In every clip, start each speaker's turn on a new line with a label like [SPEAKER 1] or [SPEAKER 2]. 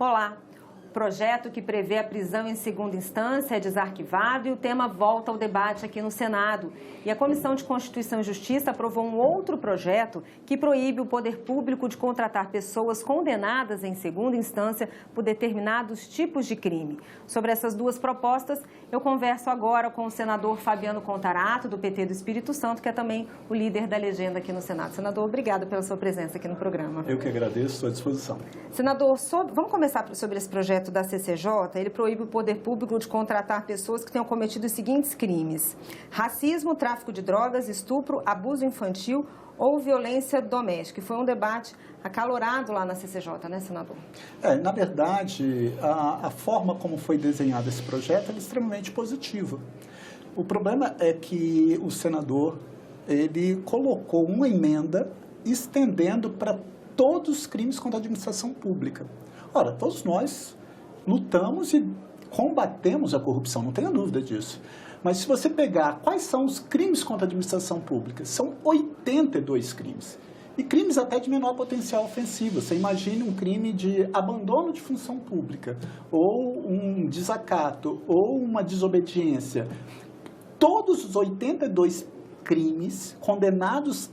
[SPEAKER 1] Olá! O projeto que prevê a prisão em segunda instância é desarquivado e o tema volta ao debate aqui no Senado. E a Comissão de Constituição e Justiça aprovou um outro projeto que proíbe o poder público de contratar pessoas condenadas em segunda instância por determinados tipos de crime. Sobre essas duas propostas, eu converso agora com o senador Fabiano Contarato, do PT do Espírito Santo, que é também o líder da legenda aqui no Senado. Senador, obrigada pela sua presença aqui no programa.
[SPEAKER 2] Eu que agradeço, estou à disposição.
[SPEAKER 1] Senador, vamos começar sobre esse projeto da CCJ. Ele proíbe o poder público de contratar pessoas que tenham cometido os seguintes crimes: racismo, tráfico de drogas, estupro, abuso infantil ou violência doméstica. E foi um debate acalorado lá na CCJ, né, senador?
[SPEAKER 2] Na verdade, a forma como foi desenhado esse projeto é extremamente positiva. O problema é que o senador, ele colocou uma emenda estendendo para todos os crimes contra a administração pública. Ora, todos nós lutamos e combatemos a corrupção, não tenha dúvida disso. Mas se você pegar quais são os crimes contra a administração pública, são 82 crimes. E crimes até de menor potencial ofensivo. Você imagine um crime de abandono de função pública, ou um desacato, ou uma desobediência. Todos os 82 crimes condenados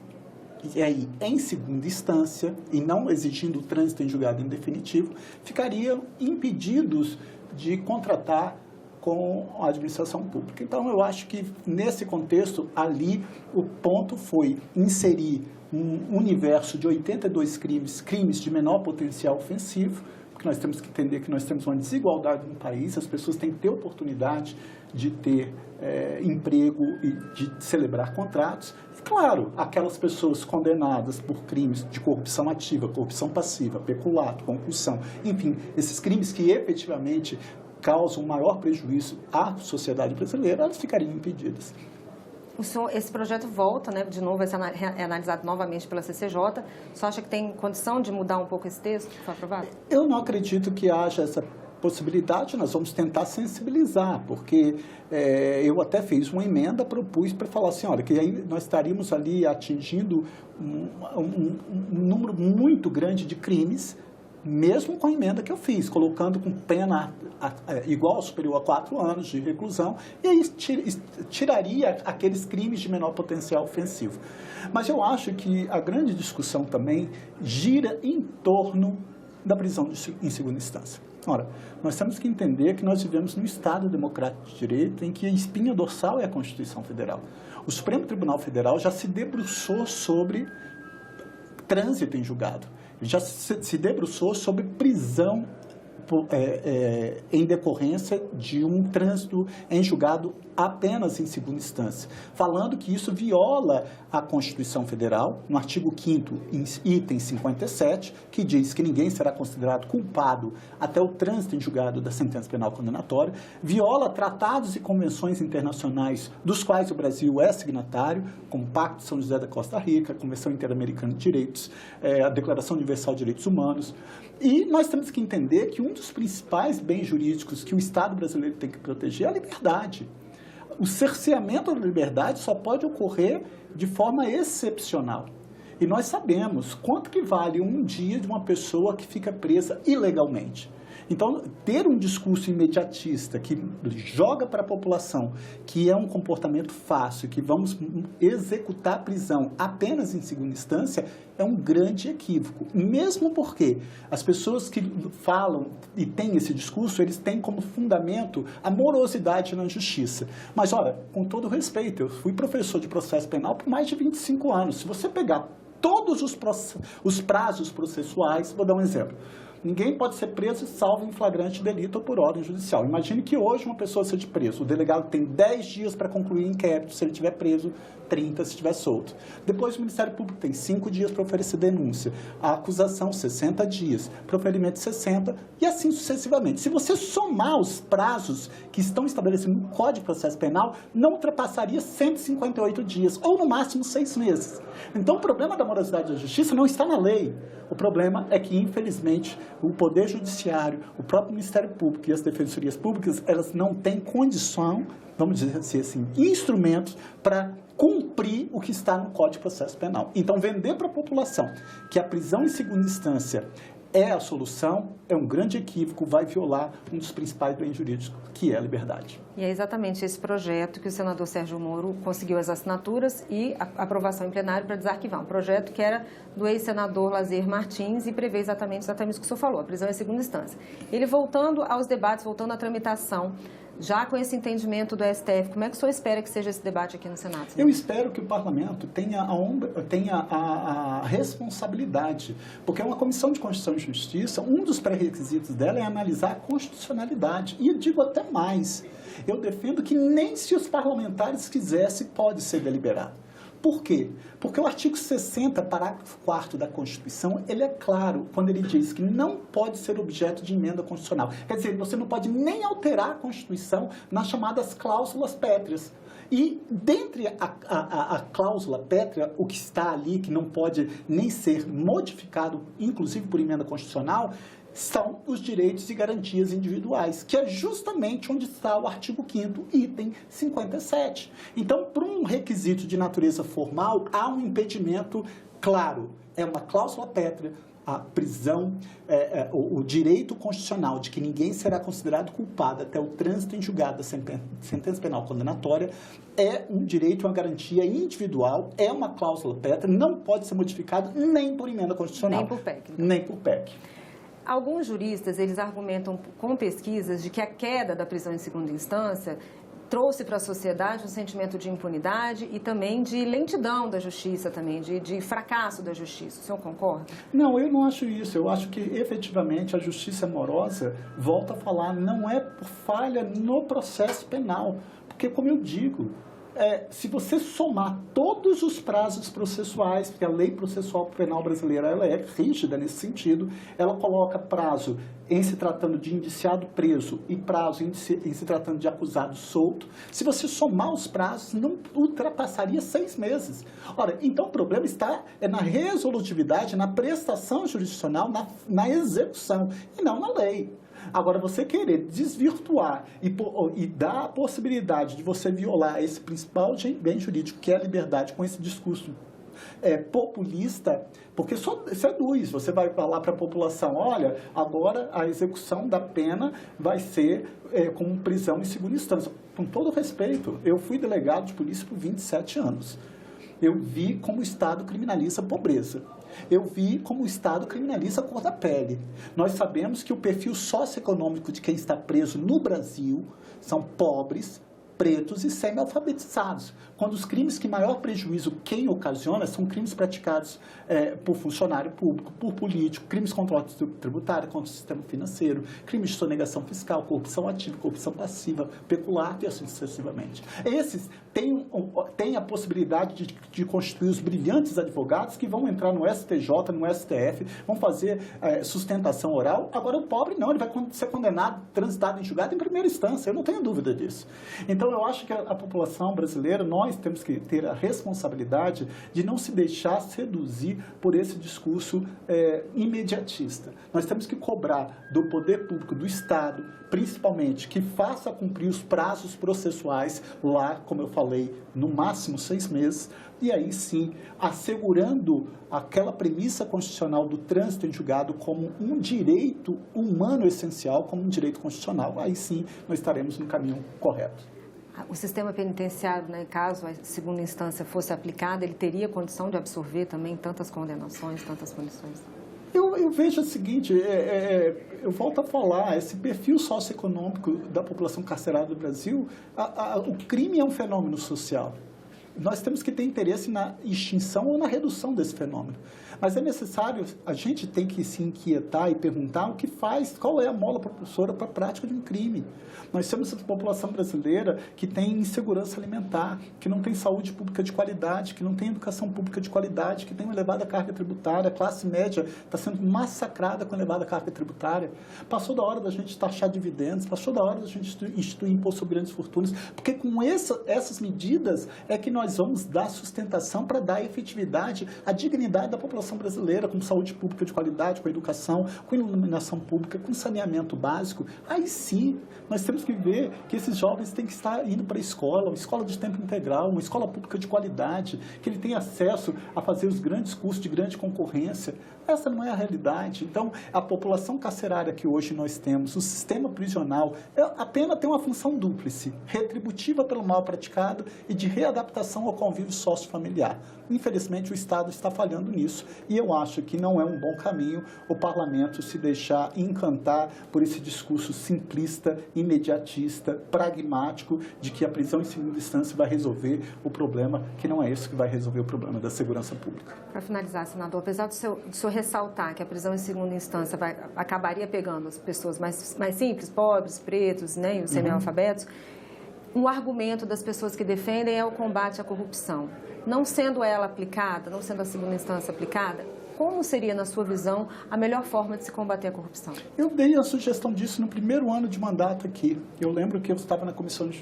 [SPEAKER 2] em segunda instância, e não exigindo o trânsito em julgado em definitivo, ficariam impedidos de contratar com a administração pública. Então, eu acho que, nesse contexto, ali, o ponto foi inserir um universo de 82 crimes de menor potencial ofensivo, porque nós temos que entender que nós temos uma desigualdade no país, as pessoas têm que ter oportunidade de ter emprego e de celebrar contratos. E, claro, aquelas pessoas condenadas por crimes de corrupção ativa, corrupção passiva, peculato, concussão, enfim, esses crimes que efetivamente causam maior prejuízo à sociedade brasileira, elas ficariam impedidas.
[SPEAKER 1] Esse projeto volta, né, de novo, vai ser analisado novamente pela CCJ. Só acha que tem condição de mudar um pouco esse texto que foi aprovado?
[SPEAKER 2] Eu não acredito que haja essa possibilidade. Nós vamos tentar sensibilizar, porque eu até fiz uma emenda, propus para falar assim, olha, que aí nós estaríamos ali atingindo um número muito grande de crimes, mesmo com a emenda que eu fiz, colocando com pena igual ou superior a 4 anos de reclusão, e aí tiraria aqueles crimes de menor potencial ofensivo. Mas eu acho que a grande discussão também gira em torno da prisão em segunda instância. Ora, nós temos que entender que nós vivemos num Estado democrático de direito em que a espinha dorsal é a Constituição Federal. O Supremo Tribunal Federal já se debruçou sobre trânsito em julgado, já se debruçou sobre prisão em decorrência de um trânsito em julgado apenas em segunda instância, falando que isso viola a Constituição Federal, no artigo 5º, item 57, que diz que ninguém será considerado culpado até o trânsito em julgado da sentença penal condenatória, viola tratados e convenções internacionais dos quais o Brasil é signatário, como o Pacto de São José da Costa Rica, a Convenção Interamericana de Direitos, a Declaração Universal de Direitos Humanos. E nós temos que entender que um dos principais bens jurídicos que o Estado brasileiro tem que proteger é a liberdade. O cerceamento da liberdade só pode ocorrer de forma excepcional. E nós sabemos quanto que vale um dia de uma pessoa que fica presa ilegalmente. Então, ter um discurso imediatista que joga para a população que é um comportamento fácil, que vamos executar a prisão apenas em segunda instância, é um grande equívoco. Mesmo porque as pessoas que falam e têm esse discurso, eles têm como fundamento a morosidade na justiça. Mas, olha, com todo respeito, eu fui professor de processo penal por mais de 25 anos. Se você pegar todos os prazos processuais, vou dar um exemplo. Ninguém pode ser preso salvo em flagrante delito ou por ordem judicial. Imagine que hoje uma pessoa seja presa. O delegado tem 10 dias para concluir o inquérito, se ele estiver preso, 30 se estiver solto. Depois o Ministério Público tem 5 dias para oferecer denúncia. A acusação, 60 dias. Proferimento, 60 e assim sucessivamente. Se você somar os prazos que estão estabelecidos no Código de Processo Penal, não ultrapassaria 158 dias, ou no máximo 6 meses. Então o problema da morosidade da justiça não está na lei. O problema é que, infelizmente, o Poder Judiciário, o próprio Ministério Público e as defensorias públicas, elas não têm condição, vamos dizer assim, instrumentos para cumprir o que está no Código de Processo Penal. Então, vender para a população que a prisão em segunda instância é a solução, é um grande equívoco, vai violar um dos principais bens jurídicos, que é a liberdade.
[SPEAKER 1] E é exatamente esse projeto que o senador Sérgio Moro conseguiu as assinaturas e a aprovação em plenário para desarquivar. Um projeto que era do ex-senador Lazier Martins e prevê exatamente isso que o senhor falou, a prisão em segunda instância. Ele voltando aos debates, voltando à tramitação, já com esse entendimento do STF, como é que o senhor espera que seja esse debate aqui no Senado, senador?
[SPEAKER 2] Eu espero que o parlamento tenha a responsabilidade, porque uma comissão de Constituição e Justiça, um dos pré-requisitos dela é analisar a constitucionalidade. E eu digo até mais, eu defendo que nem se os parlamentares quisessem, pode ser deliberado. Por quê? Porque o artigo 60, parágrafo 4º da Constituição, ele é claro quando ele diz que não pode ser objeto de emenda constitucional. Quer dizer, você não pode nem alterar a Constituição nas chamadas cláusulas pétreas. E, dentre a cláusula pétrea, o que está ali, que não pode nem ser modificado, inclusive por emenda constitucional, são os direitos e garantias individuais, que é justamente onde está o artigo 5º, item 57. Então, por um requisito de natureza formal, há um impedimento claro. É uma cláusula pétrea, a prisão, o direito constitucional de que ninguém será considerado culpado até o trânsito em julgado da sentença penal condenatória é um direito, uma garantia individual, é uma cláusula pétrea, não pode ser modificado nem por emenda constitucional.
[SPEAKER 1] Nem por PEC.
[SPEAKER 2] Nem por PEC.
[SPEAKER 1] Alguns juristas, eles argumentam com pesquisas de que a queda da prisão em segunda instância trouxe para a sociedade um sentimento de impunidade e também de lentidão da justiça, também, de fracasso da justiça. O senhor concorda?
[SPEAKER 2] Não, eu não acho isso. Eu acho que, efetivamente, a justiça morosa, volta a falar, não é por falha no processo penal. Porque, como eu digo, se você somar todos os prazos processuais, porque a lei processual penal brasileira ela é rígida nesse sentido, ela coloca prazo em se tratando de indiciado preso e prazo em se tratando de acusado solto. Se você somar os prazos, não ultrapassaria 6 meses. Ora, então o problema está na resolutividade, na prestação jurisdicional, na execução, e não na lei. Agora, você querer desvirtuar e dar a possibilidade de você violar esse principal bem jurídico, que é a liberdade, com esse discurso populista, porque só seduz. Você vai falar para a população, olha, agora a execução da pena vai ser com prisão em segunda instância. Com todo respeito, eu fui delegado de polícia por 27 anos. Eu vi como o Estado criminaliza a pobreza. Eu vi como o Estado criminaliza a cor da pele. Nós sabemos que o perfil socioeconômico de quem está preso no Brasil são pobres, pretos e semi-alfabetizados. Quando os crimes que maior prejuízo quem ocasiona são crimes praticados por funcionário público, por político, crimes contra o ordem tributária, contra o sistema financeiro, crimes de sonegação fiscal, corrupção ativa, corrupção passiva, pecular e assim sucessivamente. Esses têm a possibilidade de constituir os brilhantes advogados que vão entrar no STJ, no STF, vão fazer sustentação oral. Agora o pobre não, ele vai ser condenado, transitado em julgado em primeira instância, eu não tenho dúvida disso. Então, eu acho que a população brasileira, nós temos que ter a responsabilidade de não se deixar seduzir por esse discurso imediatista. Nós temos que cobrar do poder público, do Estado, principalmente, que faça cumprir os prazos processuais lá, como eu falei, no máximo 6 meses, e aí sim, assegurando aquela premissa constitucional do trânsito em julgado como um direito humano essencial, como um direito constitucional, aí sim nós estaremos no caminho correto.
[SPEAKER 1] O sistema penitenciário, né, caso a segunda instância fosse aplicada, ele teria condição de absorver também tantas condenações, tantas punições?
[SPEAKER 2] Eu vejo o seguinte, eu volto a falar, esse perfil socioeconômico da população carcerária do Brasil, o crime é um fenômeno social. Nós temos que ter interesse na extinção ou na redução desse fenômeno. Mas é necessário, a gente tem que se inquietar e perguntar o que faz, qual é a mola propulsora para a prática de um crime. Nós temos uma população brasileira que tem insegurança alimentar, que não tem saúde pública de qualidade, que não tem educação pública de qualidade, que tem uma elevada carga tributária, a classe média está sendo massacrada com elevada carga tributária. Passou da hora da gente taxar dividendos, passou da hora da gente instituir imposto sobre grandes fortunas, porque com essas medidas é que nós nós vamos dar sustentação para dar efetividade à dignidade da população brasileira, com saúde pública de qualidade, com educação, com iluminação pública, com saneamento básico. Aí sim, nós temos que ver que esses jovens têm que estar indo para a escola, uma escola de tempo integral, uma escola pública de qualidade, que ele tenha acesso a fazer os grandes cursos de grande concorrência. Essa não é a realidade. Então, a população carcerária que hoje nós temos, o sistema prisional, a pena tem uma função dúplice, retributiva pelo mal praticado e de readaptação ao convívio sociofamiliar. Infelizmente, o Estado está falhando nisso e eu acho que não é um bom caminho o parlamento se deixar encantar por esse discurso simplista, imediatista, pragmático, de que a prisão em segunda instância vai resolver o problema, que não é esse que vai resolver o problema da segurança pública.
[SPEAKER 1] Para finalizar, senador, apesar do senhor ressaltar que a prisão em segunda instância acabaria pegando as pessoas mais simples, pobres, pretos, né, e os semi-analfabetos, um argumento das pessoas que defendem é o combate à corrupção. Não sendo ela aplicada, não sendo a segunda instância aplicada, como seria, na sua visão, a melhor forma de se combater a corrupção? Eu
[SPEAKER 2] dei a sugestão disso no primeiro ano de mandato aqui. Eu lembro que eu estava na Comissão de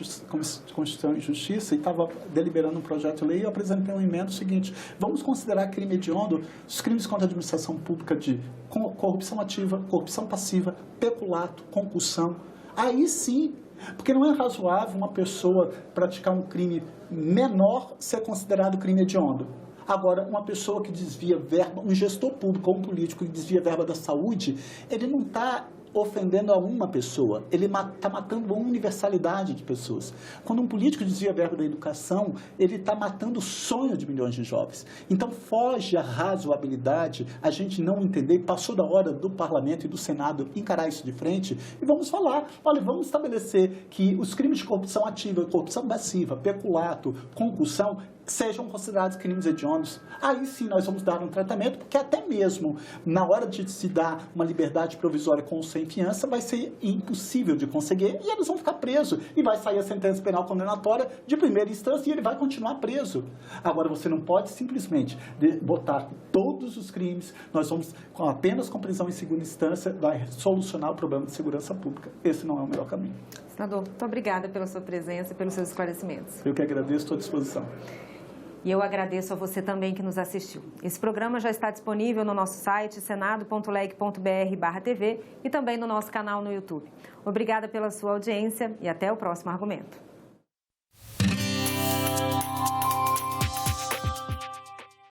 [SPEAKER 2] Constituição e Justiça e estava deliberando um projeto de lei e eu apresentei um emenda seguinte: vamos considerar crime hediondo os crimes contra a administração pública de corrupção ativa, corrupção passiva, peculato, concussão. Aí sim, porque não é razoável uma pessoa praticar um crime menor ser considerado crime hediondo. Agora, uma pessoa que desvia verba, um gestor público ou um político que desvia verba da saúde, ele não está ofendendo a uma pessoa, ele está matando uma universalidade de pessoas. Quando um político desvia verba da educação, ele está matando o sonho de milhões de jovens. Então, foge a razoabilidade a gente não entender, passou da hora do parlamento e do Senado encarar isso de frente e vamos falar, olha, vamos estabelecer que os crimes de corrupção ativa, corrupção passiva, peculato, concussão, sejam considerados crimes hediondos. Aí sim nós vamos dar um tratamento, porque até mesmo na hora de se dar uma liberdade provisória com ou sem fiança, vai ser impossível de conseguir e eles vão ficar presos. E vai sair a sentença penal condenatória de primeira instância e ele vai continuar preso. Agora, você não pode simplesmente botar todos os crimes, nós vamos apenas com prisão em segunda instância, vai solucionar o problema de segurança pública. Esse não é o melhor caminho.
[SPEAKER 1] Senador, muito obrigada pela sua presença e pelos seus esclarecimentos.
[SPEAKER 2] Eu que agradeço, estou à disposição.
[SPEAKER 1] E eu agradeço a você também que nos assistiu. Esse programa já está disponível no nosso site senado.leg.br/TV e também no nosso canal no YouTube. Obrigada pela sua audiência e até o próximo argumento.